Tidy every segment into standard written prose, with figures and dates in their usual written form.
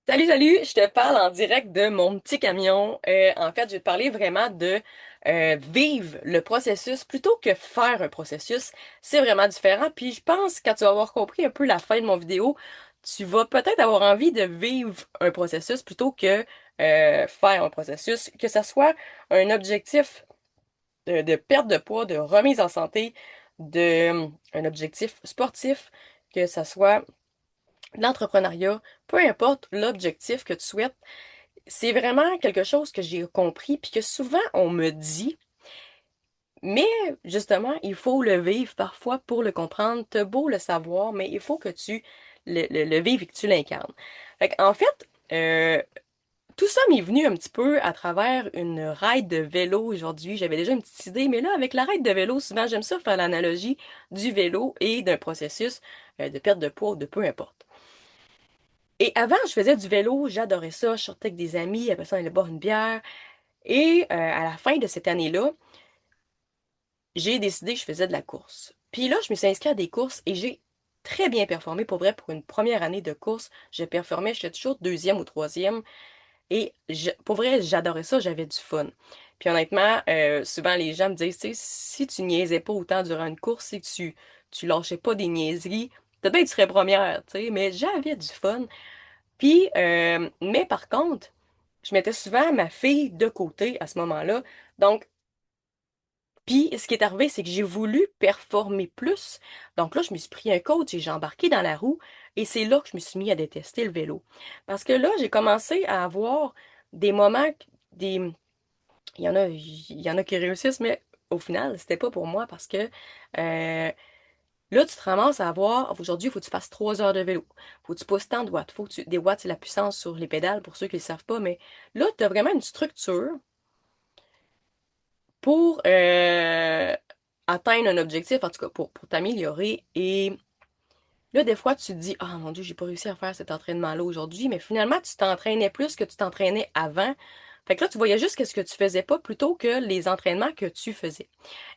Salut, salut, je te parle en direct de mon petit camion. En fait, je vais te parler vraiment de vivre le processus plutôt que faire un processus. C'est vraiment différent. Puis je pense, quand tu vas avoir compris un peu la fin de mon vidéo, tu vas peut-être avoir envie de vivre un processus plutôt que faire un processus, que ça soit un objectif de perte de poids, de remise en santé, un objectif sportif, que ça soit l'entrepreneuriat, peu importe l'objectif que tu souhaites, c'est vraiment quelque chose que j'ai compris puis que souvent on me dit, mais justement, il faut le vivre parfois pour le comprendre. T'as beau le savoir, mais il faut que tu le vives et que tu l'incarnes. En fait, tout ça m'est venu un petit peu à travers une ride de vélo aujourd'hui. J'avais déjà une petite idée, mais là, avec la ride de vélo, souvent, j'aime ça faire l'analogie du vélo et d'un processus de perte de poids ou de peu importe. Et avant, je faisais du vélo, j'adorais ça, je sortais avec des amis, après ça, on allait boire une bière. Et à la fin de cette année-là, j'ai décidé que je faisais de la course. Puis là, je me suis inscrite à des courses et j'ai très bien performé. Pour vrai, pour une première année de course, je performais, j'étais toujours deuxième ou troisième. Et pour vrai, j'adorais ça, j'avais du fun. Puis honnêtement, souvent les gens me disent, tu sais, si tu niaisais pas autant durant une course, si tu lâchais pas des niaiseries, peut-être bien que tu serais première, tu sais, mais j'avais du fun. Puis, mais par contre, je mettais souvent ma fille de côté à ce moment-là. Donc, puis ce qui est arrivé, c'est que j'ai voulu performer plus. Donc là, je me suis pris un coach et j'ai embarqué dans la roue. Et c'est là que je me suis mis à détester le vélo. Parce que là, j'ai commencé à avoir des moments, des... il y en a qui réussissent, mais au final, c'était pas pour moi parce que là, tu te ramasses à avoir, aujourd'hui, il faut que tu fasses 3 heures de vélo. Faut que tu pousses tant de watts. Des watts, c'est la puissance sur les pédales, pour ceux qui ne le savent pas. Mais là, tu as vraiment une structure pour atteindre un objectif, en tout cas, pour t'améliorer. Et là, des fois, tu te dis, ah mon Dieu, j'ai pas réussi à faire cet entraînement-là aujourd'hui. Mais finalement, tu t'entraînais plus que tu t'entraînais avant. Fait que là, tu voyais juste qu'est-ce que tu faisais pas plutôt que les entraînements que tu faisais.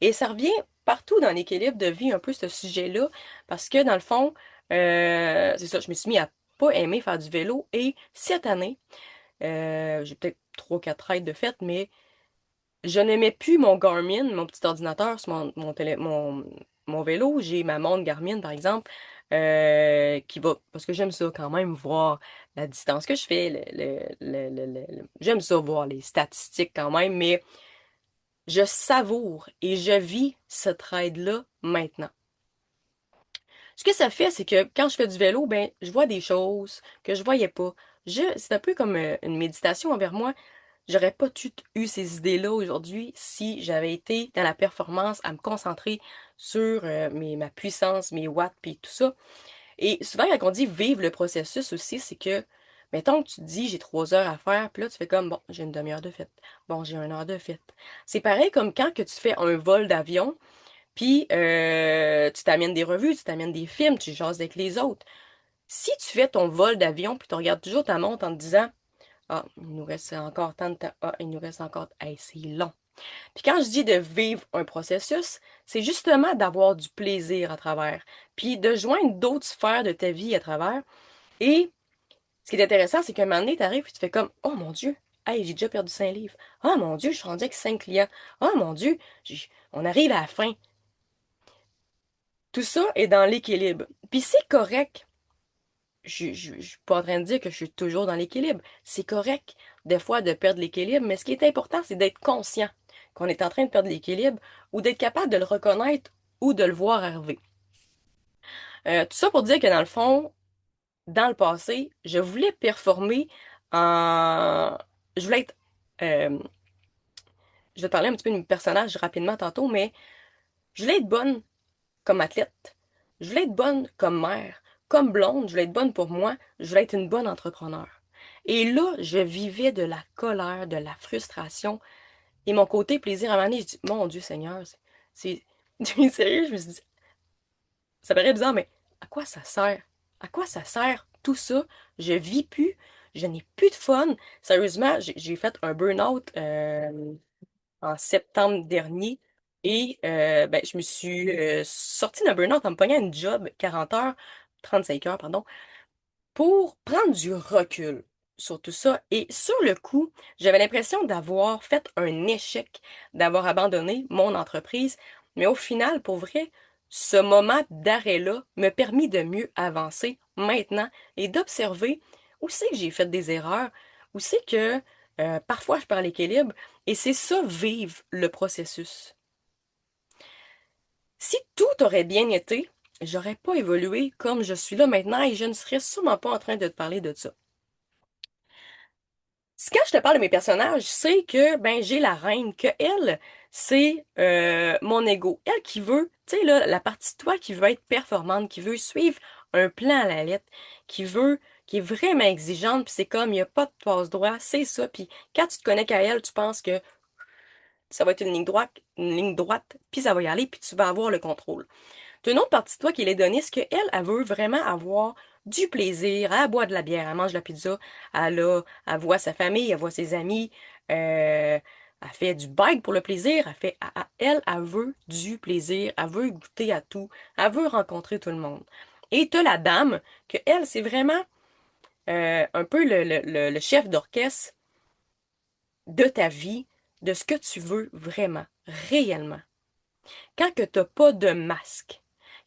Et ça revient partout dans l'équilibre de vie, un peu ce sujet-là, parce que dans le fond, c'est ça, je me suis mis à pas aimer faire du vélo. Et cette année, j'ai peut-être 3, 4 raids de fête, mais je n'aimais plus mon Garmin, mon petit ordinateur sur mon vélo. J'ai ma montre Garmin, par exemple, qui va, parce que j'aime ça quand même voir la distance que je fais. J'aime ça voir les statistiques quand même, mais je savoure et je vis cette ride-là maintenant. Ce que ça fait, c'est que quand je fais du vélo, ben, je vois des choses que je voyais pas. C'est un peu comme une méditation envers moi. J'aurais pas eu ces idées-là aujourd'hui si j'avais été dans la performance à me concentrer sur ma puissance, mes watts, puis tout ça. Et souvent, quand on dit vivre le processus aussi, c'est que, mettons que tu te dis j'ai 3 heures à faire, puis là, tu fais comme, bon, j'ai une demi-heure de fête. Bon, j'ai 1 heure de fête. C'est pareil comme quand que tu fais un vol d'avion, puis tu t'amènes des revues, tu t'amènes des films, tu jases avec les autres. Si tu fais ton vol d'avion, puis tu regardes toujours ta montre en te disant, ah, il nous reste encore tant de temps, ah, il nous reste encore, hey, c'est long. Puis quand je dis de vivre un processus, c'est justement d'avoir du plaisir à travers, puis de joindre d'autres sphères de ta vie à travers. Et ce qui est intéressant, c'est qu'à un moment donné, t'arrives et tu fais comme, oh mon Dieu, hey, j'ai déjà perdu 5 livres. Oh mon Dieu, je suis rendu avec 5 clients. Oh mon Dieu, on arrive à la fin. Tout ça est dans l'équilibre. Puis c'est correct. Je suis pas en train de dire que je suis toujours dans l'équilibre. C'est correct, des fois, de perdre l'équilibre, mais ce qui est important, c'est d'être conscient qu'on est en train de perdre l'équilibre ou d'être capable de le reconnaître ou de le voir arriver. Tout ça pour dire que dans le fond, dans le passé, je voulais performer en... Je voulais être... euh, je vais te parler un petit peu de mon personnage rapidement tantôt, mais je voulais être bonne comme athlète. Je voulais être bonne comme mère. Comme blonde, je voulais être bonne pour moi. Je voulais être une bonne entrepreneur. Et là, je vivais de la colère, de la frustration. Et mon côté plaisir à un moment donné, je dis, mon Dieu Seigneur, sérieux, je me suis dit, ça paraît bizarre, mais à quoi ça sert? À quoi ça sert tout ça? Je vis plus, je n'ai plus de fun. Sérieusement, j'ai fait un burn-out en septembre dernier. Et ben, je me suis sortie d'un burn-out en me pognant une job 40 heures, 35 heures, pardon, pour prendre du recul. sur tout ça. Et sur le coup, j'avais l'impression d'avoir fait un échec, d'avoir abandonné mon entreprise. Mais au final, pour vrai, ce moment d'arrêt-là m'a permis de mieux avancer maintenant et d'observer où c'est que j'ai fait des erreurs, où c'est que parfois je perds l'équilibre. Et c'est ça, vivre le processus. Si tout aurait bien été, j'aurais pas évolué comme je suis là maintenant et je ne serais sûrement pas en train de te parler de ça. Quand je te parle de mes personnages, c'est que ben j'ai la reine, que elle, c'est mon ego. Elle qui veut, tu sais là, la partie de toi qui veut être performante, qui veut suivre un plan à la lettre, qui est vraiment exigeante, puis c'est comme il n'y a pas de passe-droit, c'est ça. Puis quand tu te connais qu'à elle, tu penses que ça va être une ligne droite, puis ça va y aller, puis tu vas avoir le contrôle. T'as une autre partie de toi qui est l'hédoniste, que elle veut vraiment avoir du plaisir, elle boit de la bière, elle mange de la pizza, elle voit sa famille, elle voit ses amis, elle fait du bike pour le plaisir, elle veut du plaisir, elle veut goûter à tout, elle veut rencontrer tout le monde. Et t'as la dame, que elle, c'est vraiment un peu le chef d'orchestre de ta vie, de ce que tu veux vraiment, réellement. Quand que t'as pas de masque,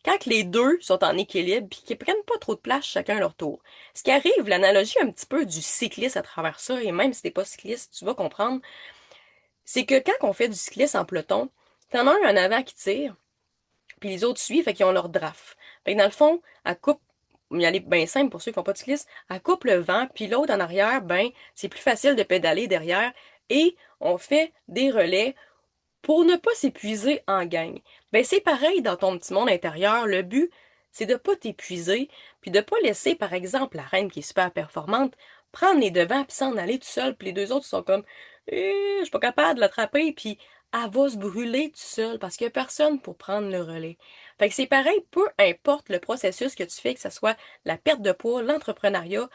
quand que les deux sont en équilibre puis qu'ils prennent pas trop de place chacun à leur tour. Ce qui arrive, l'analogie un petit peu du cycliste à travers ça, et même si t'es pas cycliste, tu vas comprendre, c'est que quand on fait du cyclisme en peloton, t'en as un en avant qui tire, puis les autres suivent, fait qu'ils ont leur draft. Fait que dans le fond, elle coupe, mais elle est bien simple pour ceux qui font pas de cyclisme, elle coupe le vent, puis l'autre en arrière, ben, c'est plus facile de pédaler derrière, et on fait des relais pour ne pas s'épuiser en gang. Ben c'est pareil dans ton petit monde intérieur. Le but, c'est de pas t'épuiser, puis de pas laisser, par exemple, la reine qui est super performante, prendre les devants puis s'en aller tout seul, puis les deux autres sont comme je suis pas capable de l'attraper, puis elle va se brûler tout seul parce qu'il y a personne pour prendre le relais. Fait que c'est pareil, peu importe le processus que tu fais, que ce soit la perte de poids, l'entrepreneuriat,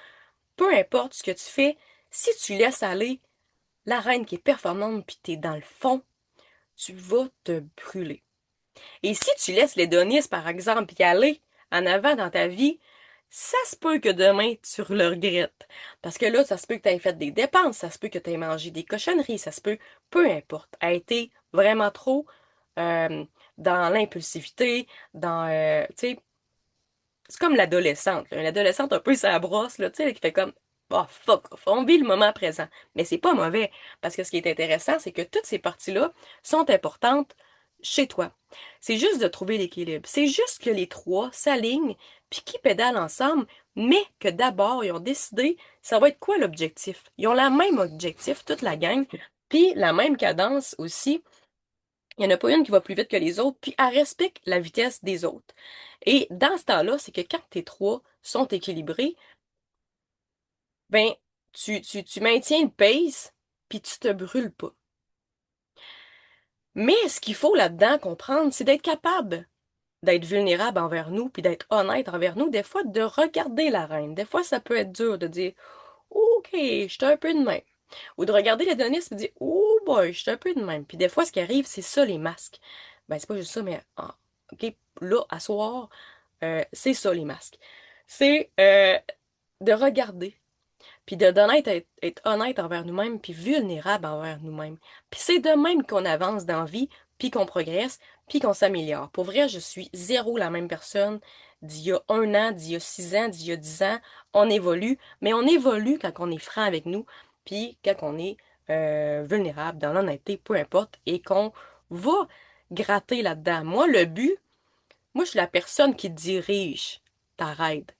peu importe ce que tu fais, si tu laisses aller la reine qui est performante puis t'es dans le fond, tu vas te brûler. Et si tu laisses l'hédonisme, par exemple, y aller en avant dans ta vie, ça se peut que demain, tu le regrettes. Parce que là, ça se peut que tu aies fait des dépenses, ça se peut que tu aies mangé des cochonneries, ça se peut, peu importe, a été vraiment trop euh, dans l'impulsivité, tu sais, c'est comme l'adolescente, là. L'adolescente un peu ça brosse, là, tu sais, qui fait comme, oh fuck off, on vit le moment présent. Mais c'est pas mauvais, parce que ce qui est intéressant, c'est que toutes ces parties-là sont importantes chez toi. C'est juste de trouver l'équilibre. C'est juste que les trois s'alignent, puis qui pédalent ensemble, mais que d'abord, ils ont décidé, ça va être quoi l'objectif? Ils ont la même objectif, toute la gang, puis la même cadence aussi. Il n'y en a pas une qui va plus vite que les autres, puis elle respecte la vitesse des autres. Et dans ce temps-là, c'est que quand tes trois sont équilibrés, ben, tu maintiens le pace, puis tu te brûles pas. Mais ce qu'il faut là-dedans comprendre, c'est d'être capable d'être vulnérable envers nous, puis d'être honnête envers nous, des fois de regarder la reine. Des fois, ça peut être dur de dire, OK, je suis un peu de même. Ou de regarder les données et de dire, oh boy, je suis un peu de même. Puis des fois, ce qui arrive, c'est ça, les masques. Ben, c'est pas juste ça, mais OK, là, à soir, c'est ça, les masques. C'est de regarder, puis être honnête envers nous-mêmes, puis vulnérable envers nous-mêmes. Puis c'est de même qu'on avance dans la vie, puis qu'on progresse, puis qu'on s'améliore. Pour vrai, je suis zéro la même personne d'il y a 1 an, d'il y a 6 ans, d'il y a 10 ans. On évolue, mais on évolue quand on est franc avec nous, puis quand on est vulnérable, dans l'honnêteté, peu importe, et qu'on va gratter là-dedans. Moi, je suis la personne qui dirige ta ride.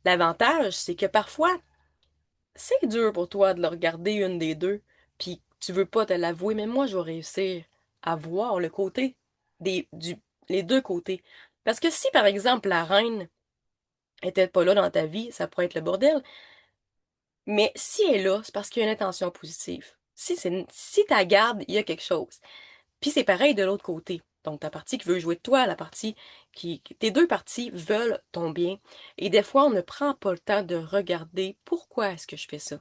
L'avantage, c'est que parfois, c'est dur pour toi de le regarder une des deux, puis tu veux pas te l'avouer, mais moi, je vais réussir à voir le côté les deux côtés. Parce que si, par exemple, la reine était pas là dans ta vie, ça pourrait être le bordel, mais si elle est là, c'est parce qu'il y a une intention positive. Si t'as garde, il y a quelque chose. Puis c'est pareil de l'autre côté. Donc, ta partie qui veut jouer de toi, tes deux parties veulent ton bien. Et des fois, on ne prend pas le temps de regarder pourquoi est-ce que je fais ça.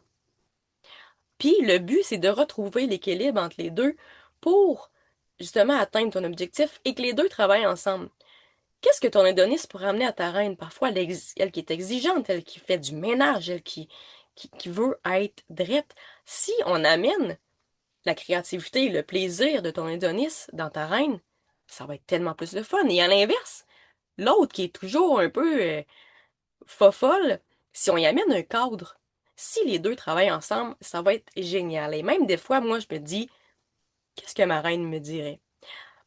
Puis le but, c'est de retrouver l'équilibre entre les deux pour justement atteindre ton objectif et que les deux travaillent ensemble. Qu'est-ce que ton hédoniste pour amener à ta reine? Parfois, elle qui est exigeante, elle qui fait du ménage, qui veut être drette. Si on amène la créativité et le plaisir de ton hédonisme dans ta reine, ça va être tellement plus le fun. Et à l'inverse, l'autre qui est toujours un peu fofolle, si on y amène un cadre, si les deux travaillent ensemble, ça va être génial. Et même des fois, moi, je me dis, qu'est-ce que ma reine me dirait?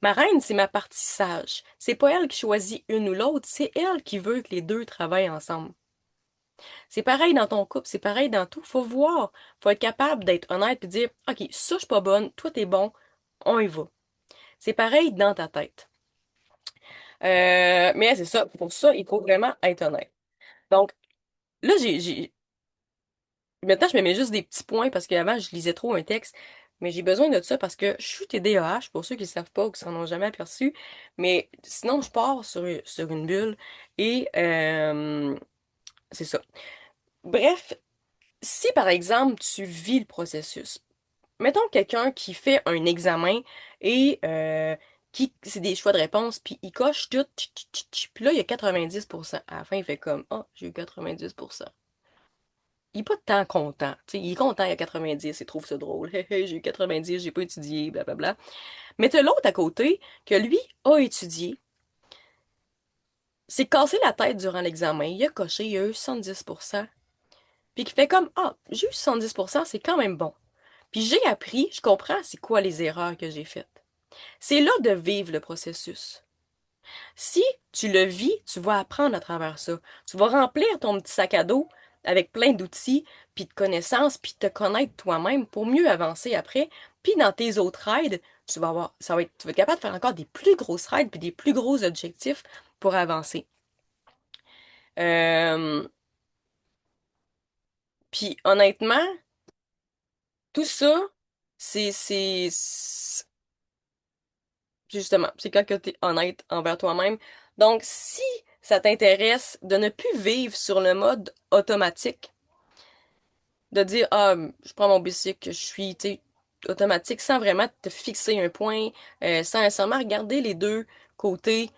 Ma reine, c'est ma partie sage. C'est pas elle qui choisit une ou l'autre, c'est elle qui veut que les deux travaillent ensemble. C'est pareil dans ton couple, c'est pareil dans tout. Faut voir, faut être capable d'être honnête et dire, OK, ça, je suis pas bonne, toi, t'es bon, on y va. C'est pareil dans ta tête. Mais c'est ça, pour ça, il faut vraiment être honnête. Donc, là, maintenant, je me mets juste des petits points parce qu'avant, je lisais trop un texte. Mais j'ai besoin de ça parce que je suis TDAH, pour ceux qui ne savent pas ou qui s'en ont jamais aperçu. Mais sinon, je pars sur une bulle et c'est ça. Bref, si par exemple, tu vis le processus, mettons quelqu'un qui fait un examen et qui c'est des choix de réponse, puis il coche tout, puis là, il y a 90%. À la fin, il fait comme, oh, j'ai eu 90%. Il est pas tant content. Tu sais, il est content, il y a 90, il trouve ça drôle. Hé, hé, j'ai eu 90, j'ai pas étudié, blablabla. Mais t'as l'autre à côté, que lui a étudié, s'est cassé la tête durant l'examen, il a coché, il a eu 70%, puis qui fait comme, ah, j'ai eu 70%, c'est quand même bon. Puis j'ai appris, je comprends c'est quoi les erreurs que j'ai faites. C'est là de vivre le processus. Si tu le vis, tu vas apprendre à travers ça. Tu vas remplir ton petit sac à dos avec plein d'outils, puis de connaissances, puis te connaître toi-même pour mieux avancer après. Puis dans tes autres raids, tu vas être capable de faire encore des plus grosses raids, puis des plus gros objectifs pour avancer. Euh, puis honnêtement, tout ça, justement, c'est quand tu es honnête envers toi-même. Donc, si ça t'intéresse de ne plus vivre sur le mode automatique, de dire, ah, je prends mon bicycle, je suis, tu sais, automatique, sans vraiment te fixer un point, sans nécessairement regarder les deux côtés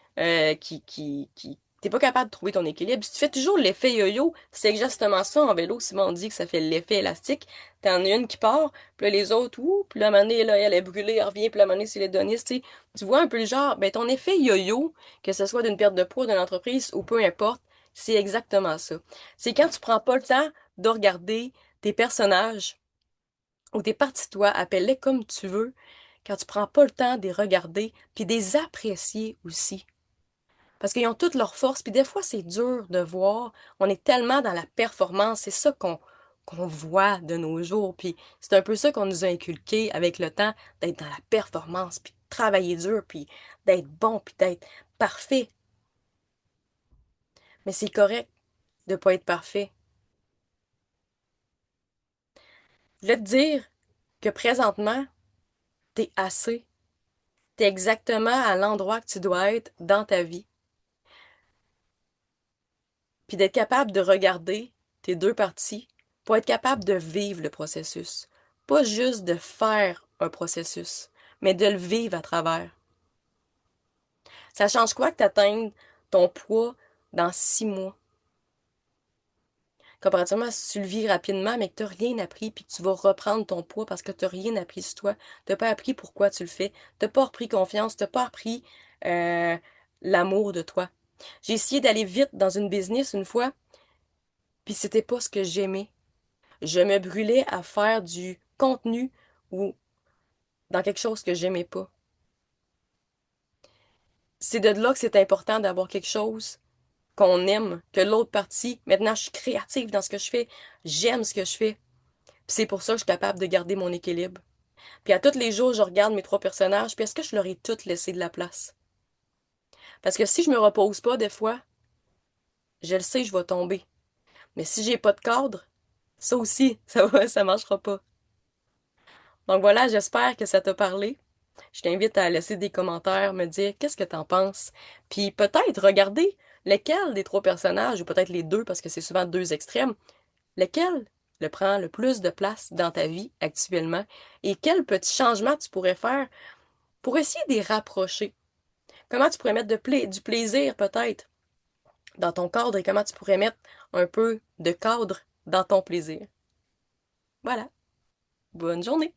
t'es pas capable de trouver ton équilibre. Si tu fais toujours l'effet yo-yo, c'est exactement ça en vélo. Souvent, on dit que ça fait l'effet élastique. T'en as une qui part, puis là, les autres, ouh, puis là, à un moment donné, là, elle est brûlée, elle revient, puis là, à un moment donné, c'est l'hédoniste, tu sais. Tu vois un peu le genre, ben, ton effet yo-yo, que ce soit d'une perte de poids d'une entreprise ou peu importe, c'est exactement ça. C'est quand tu prends pas le temps de regarder tes personnages ou tes parties de toi, appelle-les comme tu veux, quand tu prends pas le temps de les regarder, puis de les apprécier aussi. Parce qu'ils ont toutes leurs forces, puis des fois, c'est dur de voir. On est tellement dans la performance, c'est ça qu'on voit de nos jours, puis c'est un peu ça qu'on nous a inculqué avec le temps, d'être dans la performance, puis de travailler dur, puis d'être bon, puis d'être parfait. Mais c'est correct de pas être parfait. Je voulais te dire que présentement, t'es assez. T'es exactement à l'endroit que tu dois être dans ta vie. Puis d'être capable de regarder tes deux parties pour être capable de vivre le processus. Pas juste de faire un processus, mais de le vivre à travers. Ça change quoi que tu atteignes ton poids dans 6 mois? Comparativement à si tu le vis rapidement, mais que tu n'as rien appris, puis que tu vas reprendre ton poids parce que tu n'as rien appris sur toi. Tu n'as pas appris pourquoi tu le fais. Tu n'as pas repris confiance. Tu n'as pas appris euh, l'amour de toi. J'ai essayé d'aller vite dans une business une fois, puis c'était pas ce que j'aimais. Je me brûlais à faire du contenu ou dans quelque chose que j'aimais pas. C'est de là que c'est important d'avoir quelque chose qu'on aime, que l'autre partie, maintenant je suis créative dans ce que je fais, j'aime ce que je fais. Puis c'est pour ça que je suis capable de garder mon équilibre. Puis à tous les jours, je regarde mes trois personnages, puis est-ce que je leur ai toutes laissé de la place? Parce que si je me repose pas des fois, je le sais, je vais tomber. Mais si j'ai pas de cadre, ça aussi, ça marchera pas. Donc voilà, j'espère que ça t'a parlé. Je t'invite à laisser des commentaires, me dire qu'est-ce que t'en penses. Puis peut-être regarder lequel des trois personnages, ou peut-être les deux, parce que c'est souvent deux extrêmes, lequel le prend le plus de place dans ta vie actuellement et quels petits changements tu pourrais faire pour essayer de les rapprocher. Comment tu pourrais mettre du plaisir peut-être dans ton cadre et comment tu pourrais mettre un peu de cadre dans ton plaisir. Voilà. Bonne journée!